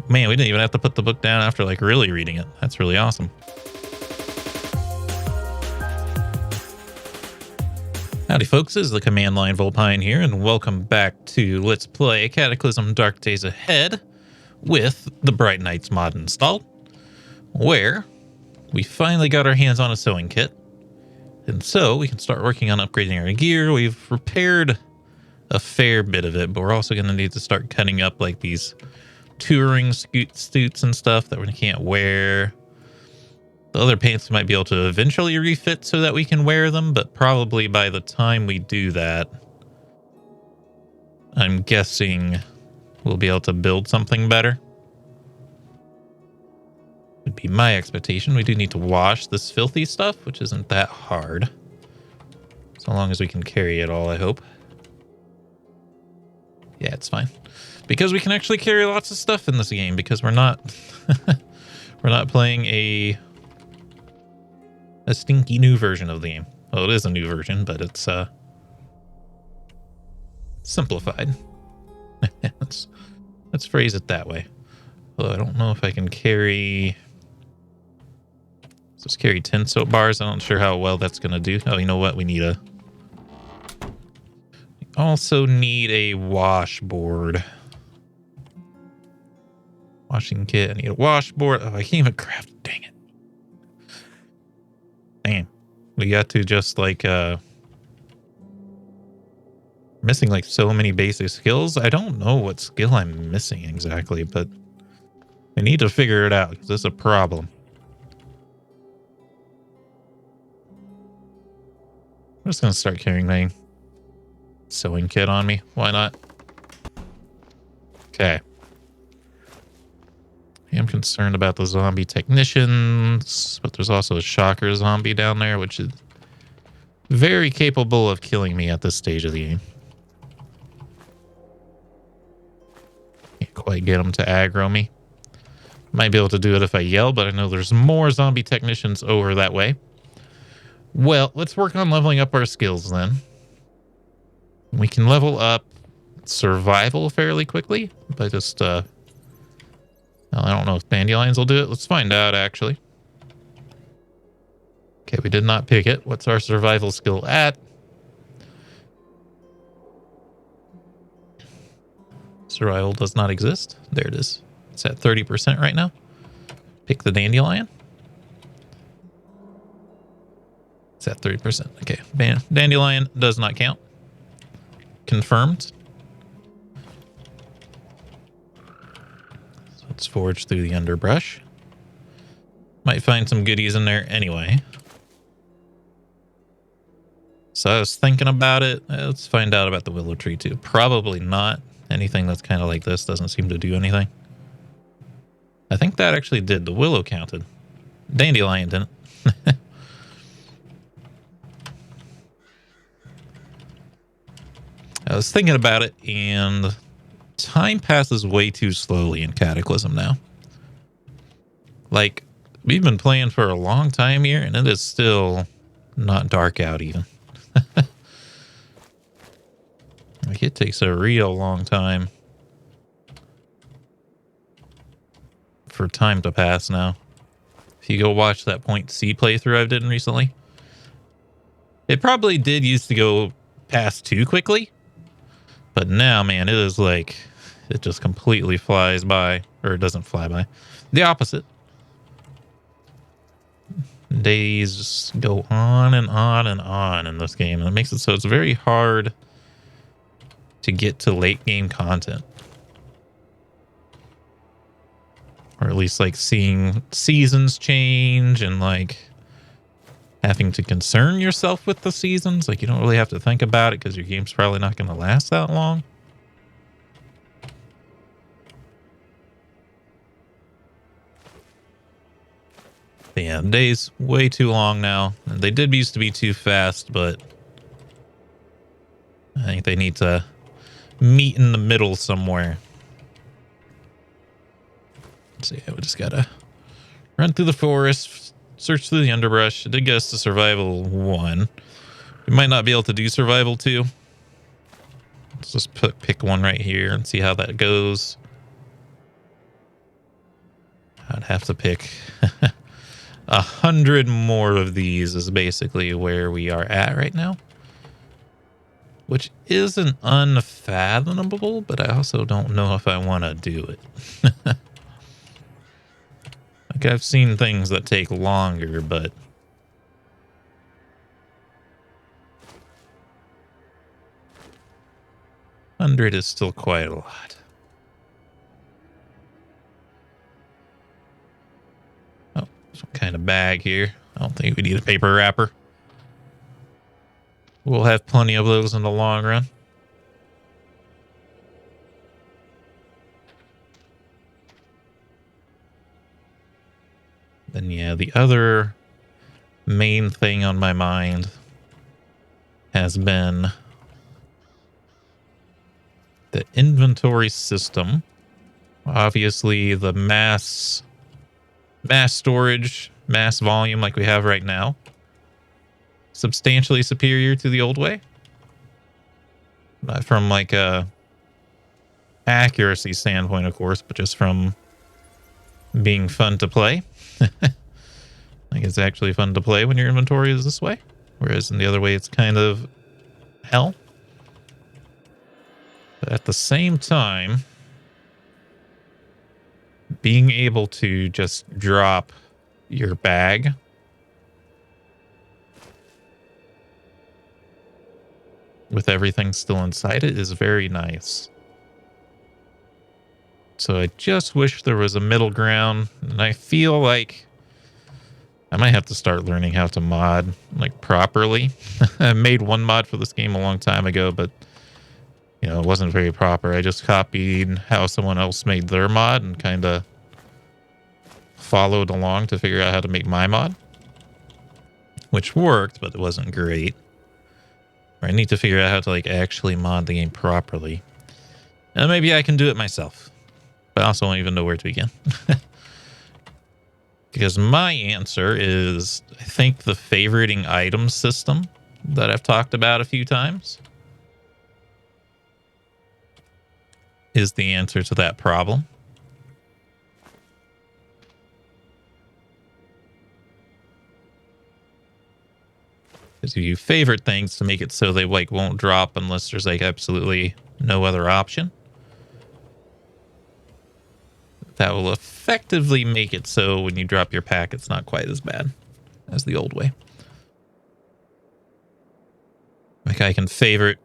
Man, we didn't even have to put the book down after like really reading it. That's really awesome. Howdy folks, this is the Command Line Vulpine here, and welcome back to Let's Play Cataclysm Dark Days Ahead with the Bright Nights mod installed, where we finally got our hands on a sewing kit. And so we can start working on upgrading our gear. We've repaired a fair bit of it, but we're also going to need to start cutting up like these touring suits and stuff that we can't wear. The other pants we might be able to eventually refit so that we can wear them, but probably by the time we do that, I'm guessing we'll be able to build something better. Would be my expectation. We do need to wash this filthy stuff, which isn't that hard. So long as we can carry it all, I hope. Yeah, it's fine. Because we can actually carry lots of stuff in this game, because we're not we're not playing a stinky new version of the game. Well, it is a new version, but it's simplified. let's phrase it that way. Although I don't know if I can carry. Let's just carry 10 soap bars. I'm not sure how well that's gonna do. Oh, you know what? We also need a washboard. Washing kit. I need a washboard. Oh, I can't even craft it. Dang it. Damn. We got to just like missing like so many basic skills. I don't know what skill I'm missing exactly, but I need to figure it out because this is a problem. I'm just gonna start carrying my sewing kit on me. Why not? Okay. I am concerned about the zombie technicians, but there's also a shocker zombie down there, which is very capable of killing me at this stage of the game. Can't quite get him to aggro me. Might be able to do it if I yell, but I know there's more zombie technicians over that way. Well, let's work on leveling up our skills then. We can level up survival fairly quickly by just I don't know if dandelions will do it. Let's find out, actually. Okay, we did not pick it. What's our survival skill at? Survival does not exist. There it is. It's at 30% right now. Pick the dandelion. It's at 30%. Okay, dandelion does not count. Confirmed. Let's forage through the underbrush. Might find some goodies in there anyway. So I was thinking about it. Let's find out about the willow tree too. Probably not. Anything that's kind of like this doesn't seem to do anything. I think that actually did. The willow counted. Dandelion didn't. I was thinking about it, and time passes way too slowly in Cataclysm now. Like, we've been playing for a long time here, and it is still not dark out even. Like, it takes a real long time for time to pass now. If you go watch that Point C playthrough I've did recently, it probably did used to go past too quickly. But now, man, it is like, it just completely flies by, or it doesn't fly by. The opposite. Days just go on and on and on in this game, and it makes it so it's very hard to get to late game content. Or at least like seeing seasons change and like having to concern yourself with the seasons. Like, you don't really have to think about it because your game's probably not going to last that long. But yeah, days way too long now. And they did used to be too fast, but I think they need to meet in the middle somewhere. So yeah, we just gotta run through the forest, search through the underbrush. It did get us to survival 1. We might not be able to do survival 2. Let's just pick one right here and see how that goes. I'd have to pick 100 more of these is basically where we are at right now. Which isn't unfathomable, but I also don't know if I want to do it. Like, I've seen things that take longer, but... $100 is still quite a lot. Oh, some kind of bag here. I don't think we need a paper wrapper. We'll have plenty of those in the long run. Then, yeah, the other main thing on my mind has been the inventory system. Obviously, the mass storage, mass volume like we have right now, substantially superior to the old way. Not from like a accuracy standpoint, of course, but just from being fun to play. Like, it's actually fun to play when your inventory is this way, whereas in the other way it's kind of hell. But at the same time, being able to just drop your bag with everything still inside it is very nice. So I just wish there was a middle ground, and I feel like I might have to start learning how to mod, like, properly. I made one mod for this game a long time ago, but, you know, it wasn't very proper. I just copied how someone else made their mod and kind of followed along to figure out how to make my mod, which worked, but it wasn't great. I need to figure out how to, like, actually mod the game properly. And maybe I can do it myself, but I also don't even know where to begin. Because my answer is, I think, the favoriting items system that I've talked about a few times is the answer to that problem. Because if you favorite things to make it so they, like, won't drop unless there's, like, absolutely no other option, that will effectively make it so when you drop your pack, it's not quite as bad as the old way. Like, I can favorite,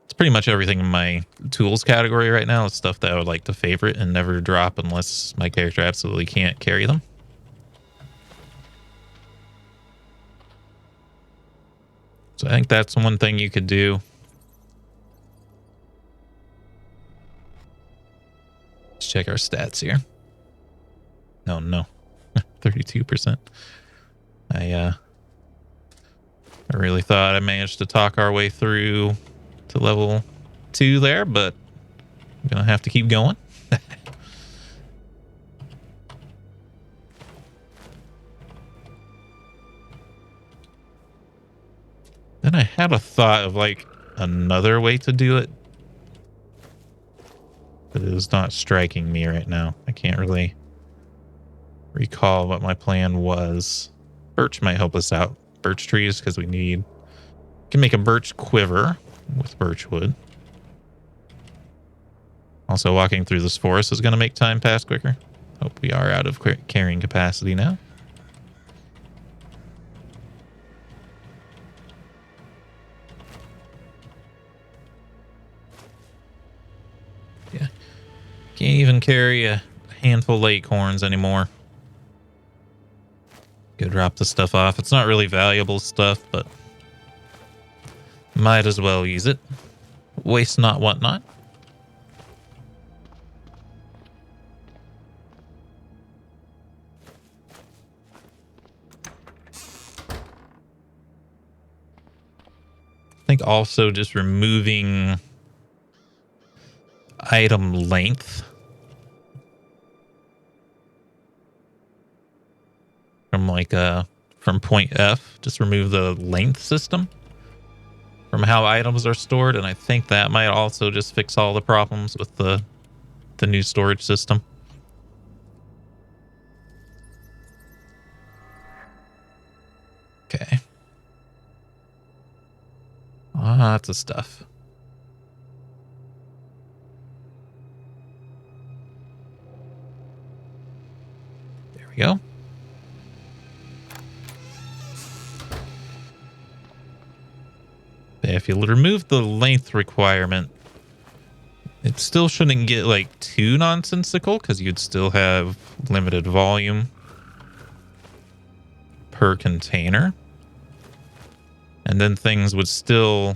it's pretty much everything in my tools category right now. It's stuff that I would like to favorite and never drop unless my character absolutely can't carry them. So I think that's one thing you could do. Let's check our stats here. No. 32%. I really thought I managed to talk our way through to level 2 there, but I'm gonna have to keep going. Then I had a thought of, like, another way to do it, but it is not striking me right now. I can't really recall what my plan was. Birch might help us out. Birch trees, because we can make a birch quiver with birch wood. Also, walking through this forest is going to make time pass quicker. Hope we are out of carrying capacity now. Yeah. Can't even carry a handful of acorns anymore. Go drop the stuff off. It's not really valuable stuff, but might as well use it. Waste not, want not. I think also just removing item length from, like, from point F, just remove the length system from how items are stored, and I think that might also just fix all the problems with the new storage system. Okay. Lots of stuff. There we go. If you remove the length requirement, it still shouldn't get like too nonsensical because you'd still have limited volume per container. And then things would still,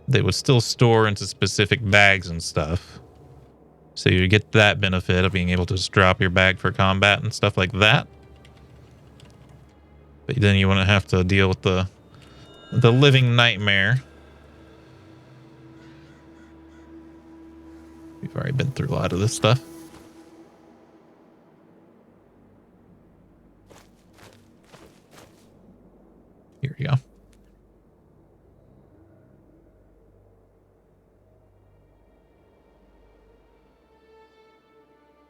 they would still store into specific bags and stuff. So you get that benefit of being able to just drop your bag for combat and stuff like that. But then you wouldn't have to deal with the living nightmare. We've already been through a lot of this stuff. Here we go.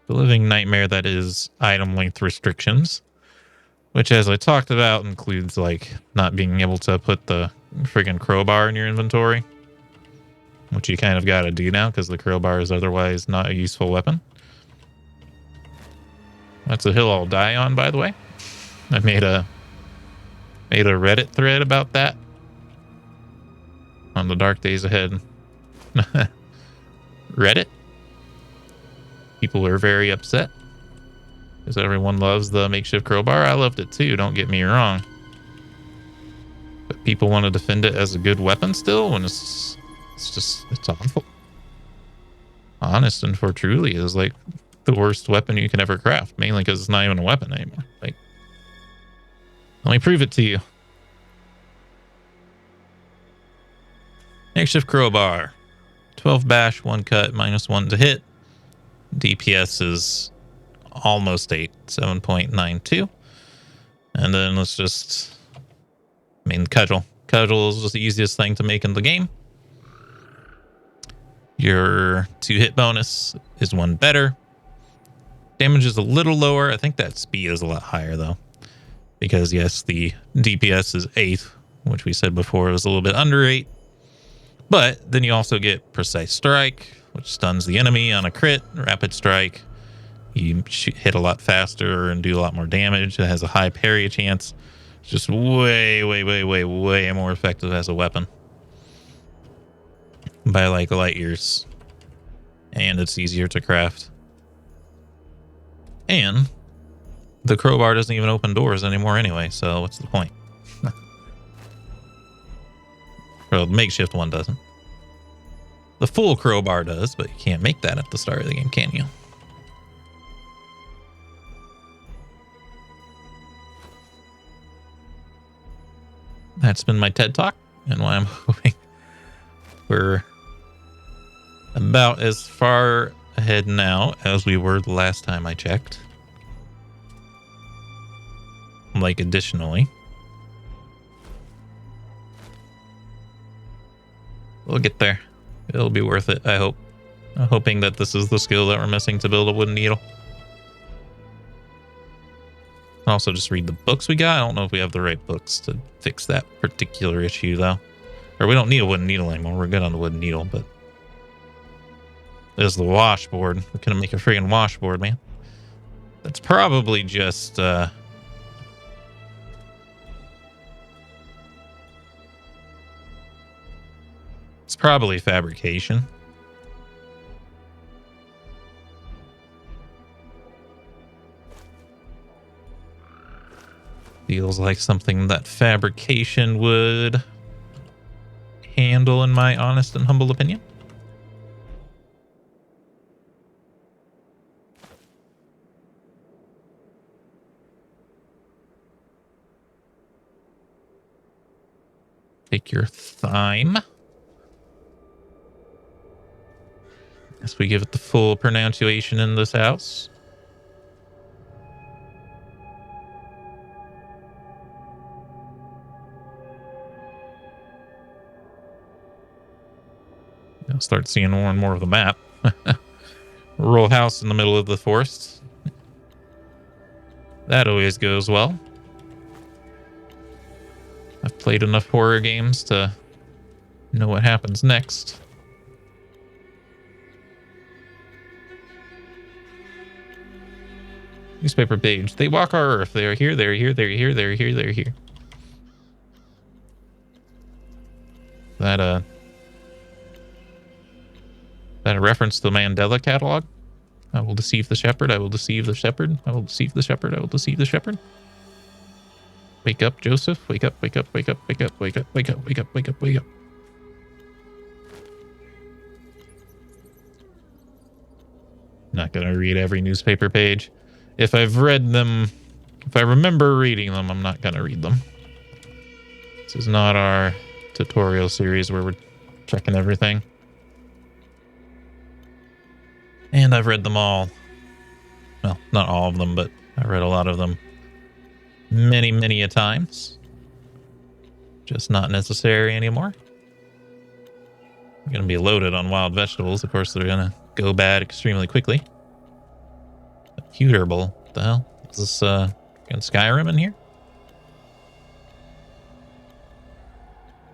The living nightmare that is item length restrictions, which, as I talked about, includes like not being able to put the friggin' crowbar in your inventory, which you kind of got to do now because the crowbar is otherwise not a useful weapon. That's a hill I'll die on, by the way. I made a Reddit thread about that on the Dark Days Ahead Reddit. People were very upset because everyone loves the makeshift crowbar. I loved it too, don't get me wrong. But people want to defend it as a good weapon still when it's awful. Honest and for truly is like the worst weapon you can ever craft, mainly because it's not even a weapon anymore. Like, let me prove it to you. Makeshift crowbar. 12 bash, 1 cut, -1 to hit. DPS is almost 8, 7.92. And then let's just, I mean, cudgel. Cudgel is just the easiest thing to make in the game. Your 2-hit bonus is 1 better. Damage is a little lower. I think that speed is a lot higher, though. Because, yes, the DPS is 8, which we said before was a little bit under 8. But then you also get Precise Strike, which stuns the enemy on a crit. Rapid Strike, you hit a lot faster and do a lot more damage. It has a high parry chance. It's just way more effective as a weapon. By like light years. And it's easier to craft. And the crowbar doesn't even open doors anymore anyway, so what's the point? Well, the makeshift one doesn't. The full crowbar does, but you can't make that at the start of the game, can you? That's been my TED Talk, and why I'm hoping we're about as far ahead now as we were the last time I checked. Like, additionally, we'll get there. It'll be worth it, I hope. I'm hoping that this is the skill that we're missing to build a wooden needle. Also, just read the books we got. I don't know if we have the right books to fix that particular issue, though. Or we don't need a wooden needle anymore. We're good on the wooden needle, but there's the washboard. We're gonna make a friggin' washboard, man. That's probably just it's probably fabrication. Feels like something that fabrication would handle, in my honest and humble opinion. Take your thyme. As we give it the full pronunciation in this house. You'll start seeing more and more of the map. Rural house in the middle of the forest. That always goes well. I've played enough horror games to know what happens next. Newspaper page. They walk our earth. They are here, they are here, they are here, they are here, they are here. That a reference to the Mandela catalog? I will deceive the shepherd, I will deceive the shepherd, I will deceive the shepherd, I will deceive the shepherd. Wake up, Joseph. Wake up, wake up, wake up, wake up, wake up, wake up, wake up, wake up, wake up. Not gonna read every newspaper page. If I've read them, if I remember reading them, I'm not gonna read them. This is not our tutorial series where we're checking everything. And I've read them all. Well, not all of them, but I read a lot of them many, many a times. Just not necessary anymore. I'm gonna be loaded on wild vegetables. Of course, they're gonna go bad extremely quickly. Pewterable. What the hell? Is this Skyrim in here?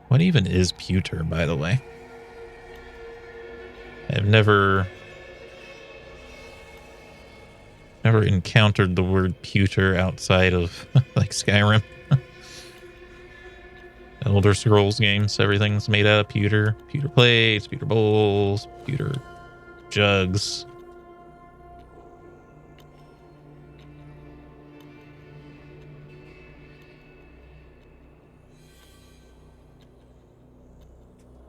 What even is pewter, by the way? I've never encountered the word pewter outside of like Skyrim. Elder Scrolls games, everything's made out of pewter. Pewter plates, pewter bowls, pewter jugs.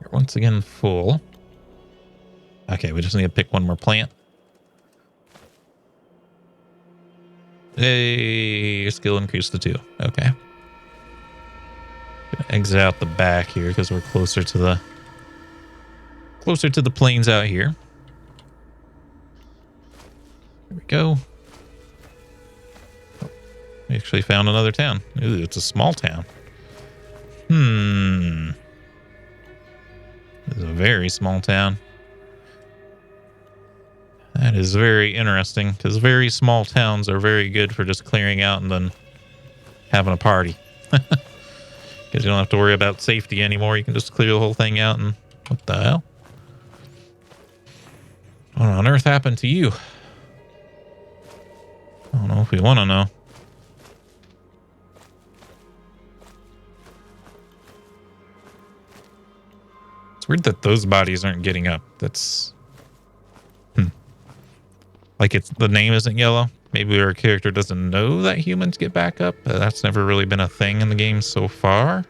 You're once again full. Okay, we just need to pick one more plant. Hey, your skill increased to 2. Okay. Gonna exit out the back here because we're closer to the plains out here. There we go. Oh, we actually found another town. Ooh, it's a small town. It's a very small town. That is very interesting because very small towns are very good for just clearing out and then having a party. Because you don't have to worry about safety anymore. You can just clear the whole thing out and what the hell? What on earth happened to you? I don't know if we want to know. It's weird that those bodies aren't getting up. That's... Like it's the name isn't yellow. Maybe our character doesn't know that humans get back up. That's never really been a thing in the game so far.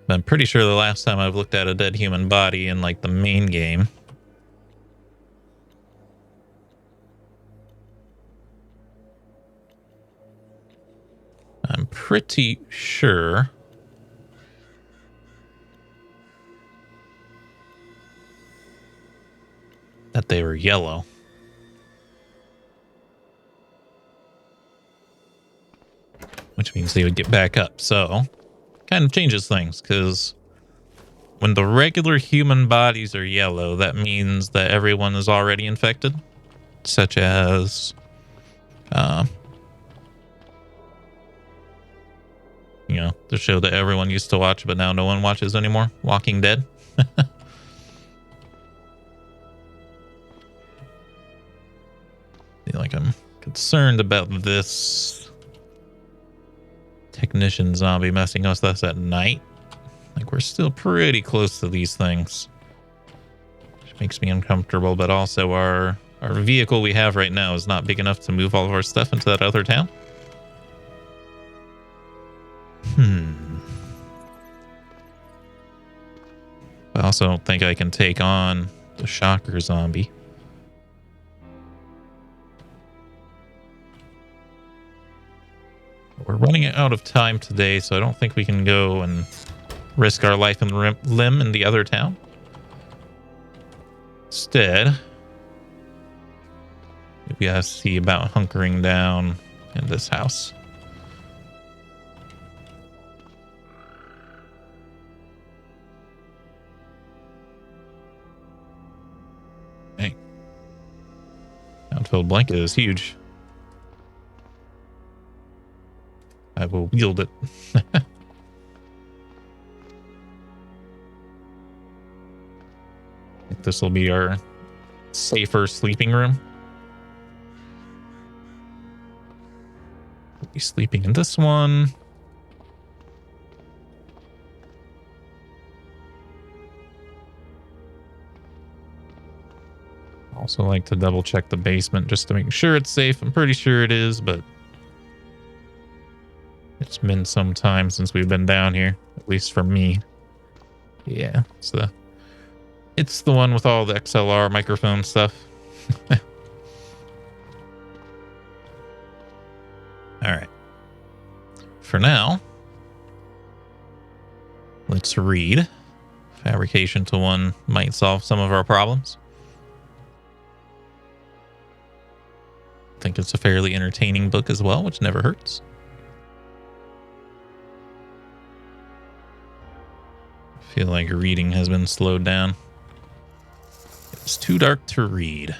But I'm pretty sure the last time I've looked at a dead human body in like the main game, I'm pretty sure that they were yellow. Which means they would get back up. So, kind of changes things, because when the regular human bodies are yellow, that means that everyone is already infected. Such as... you know, the show that everyone used to watch, but now no one watches anymore. Walking Dead. I feel like I'm concerned about this technician zombie messing with us at night. Like, we're still pretty close to these things, which makes me uncomfortable. But also our vehicle we have right now is not big enough to move all of our stuff into that other town. I also don't think I can take on the shocker zombie. We're running out of time today, so I don't think we can go and risk our life and limb in the other town. Instead, we gotta see about hunkering down in this house. Unfilled blanket is huge. I will wield it. I think this will be our safer sleeping room. We'll be sleeping in this one. Also like to double check the basement just to make sure it's safe. I'm pretty sure it is, but it's been some time since we've been down here, at least for me. Yeah, it's the one with all the XLR microphone stuff. All right. For now, let's read. Fabrication to 1 might solve some of our problems. I think it's a fairly entertaining book as well, which never hurts. I feel like reading has been slowed down. It's too dark to read.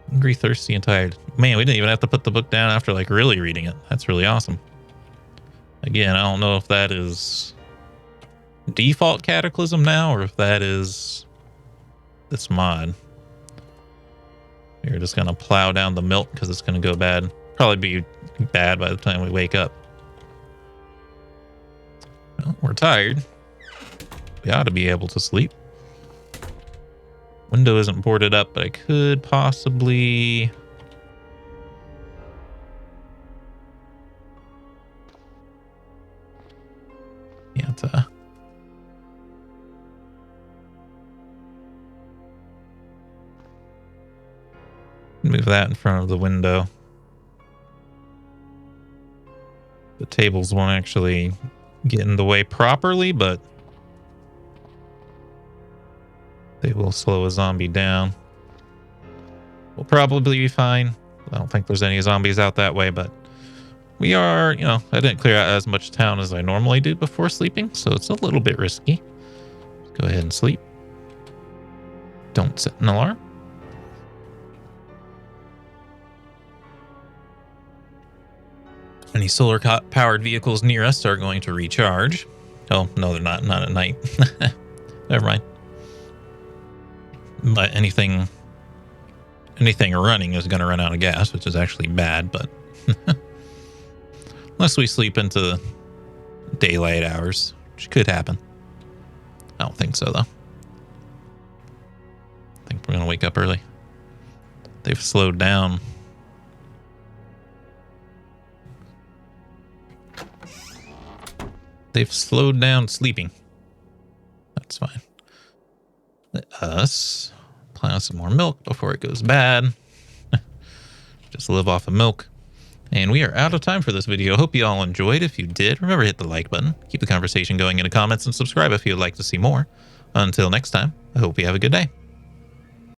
Hungry, thirsty, and tired. Man, we didn't even have to put the book down after like really reading it. That's really awesome. Again, I don't know if that is default Cataclysm now or if that is this mod. We're just going to plow down the milk because it's going to go bad. Probably be bad by the time we wake up. Well, we're tired. We ought to be able to sleep. Window isn't boarded up, but I could possibly... Yeah, move that in front of the window. The tables won't actually get in the way properly, but they will slow a zombie down. We'll probably be fine. I don't think there's any zombies out that way, but we are, I didn't clear out as much town as I normally do before sleeping, so it's a little bit risky. Go ahead and sleep. Don't set an alarm. Any solar-powered vehicles near us are going to recharge. Oh, no, they're not. Not at night. Never mind. But anything running is going to run out of gas, which is actually bad, but... Unless we sleep into daylight hours, which could happen. I don't think so, though. I think we're going to wake up early. They've slowed down. They've slowed down sleeping. That's fine. Let us plow some more milk before it goes bad. Just live off of milk. And we are out of time for this video. Hope you all enjoyed. If you did, remember to hit the like button. Keep the conversation going in the comments and subscribe if you'd like to see more. Until next time, I hope you have a good day.